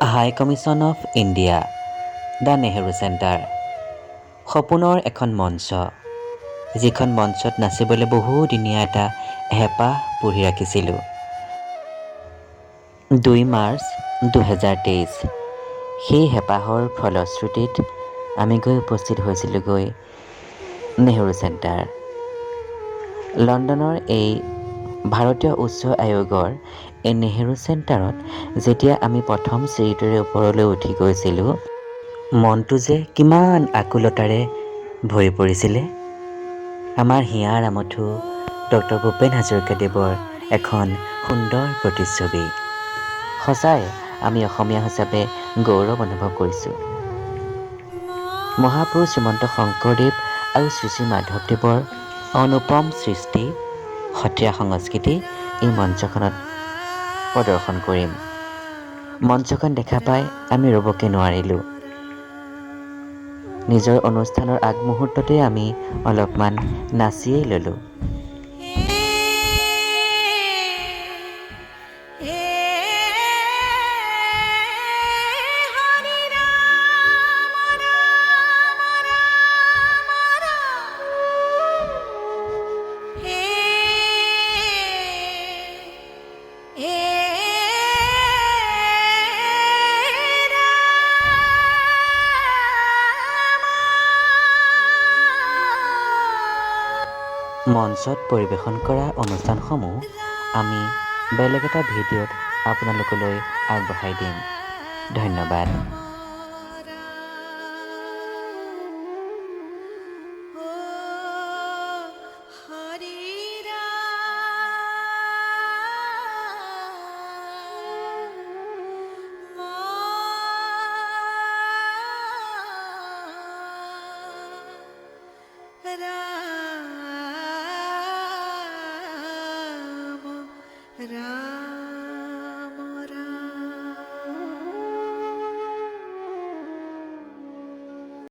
High commission of India, the Nehru centre. সপোনৰ এখন মঞ্চ, যিখন মঞ্চত নাচিবলৈ বহুদিনীয়া এটা হেঁপাহ পুহি ৰাখিছিলোঁ। 2 মাৰ্চ 2023 সেই হেঁপাহৰ ফলশ্ৰুতিত আমি গৈ উপস্থিত হৈছিলোঁগৈ নেহৰু চেণ্টাৰ। লণ্ডনৰ এই ভাৰতীয় উচ্চ আয়োগৰ এই নেহৰু চেণ্টাৰত যেতিয়া আমি প্ৰথম চিৰিটোৰে ওপৰলৈ উঠি গৈছিলোঁ, মনটো যে কিমান আকুলতাৰে ভৰি পৰিছিলে। আমাৰ হিয়াৰ আমঠু ডক্টৰ ভূপেন হাজৰিকাদেৱৰ এখন সুন্দৰ প্ৰতিচ্ছবি। সঁচাই আমি অসমীয়া হিচাপে গৌৰৱ অনুভৱ কৰিছোঁ। মহাপুৰুষ শ্ৰীমন্ত শংকৰদেৱ আৰু শ্ৰী শ্ৰী মাধৱদেৱৰ অনুপম সৃষ্টি সত্ৰীয়া সংস্কৃতি এই মঞ্চখনত প্ৰদৰ্শন কৰিম। মঞ্চখন দেখা পাই আমি ৰ'বকে নোৱাৰিলোঁ। নিজৰ অনুষ্ঠানৰ আগমুহূৰ্ততে আমি অলপমান নাচিয়েই ল'লোঁ। মঞ্চত পৰিৱেশন কৰা অনুষ্ঠানসমূহ আমি বেলেগ এটা ভিডিঅ'ত আপোনালোকলৈ আগবঢ়াই দিম। ধন্যবাদ। Ram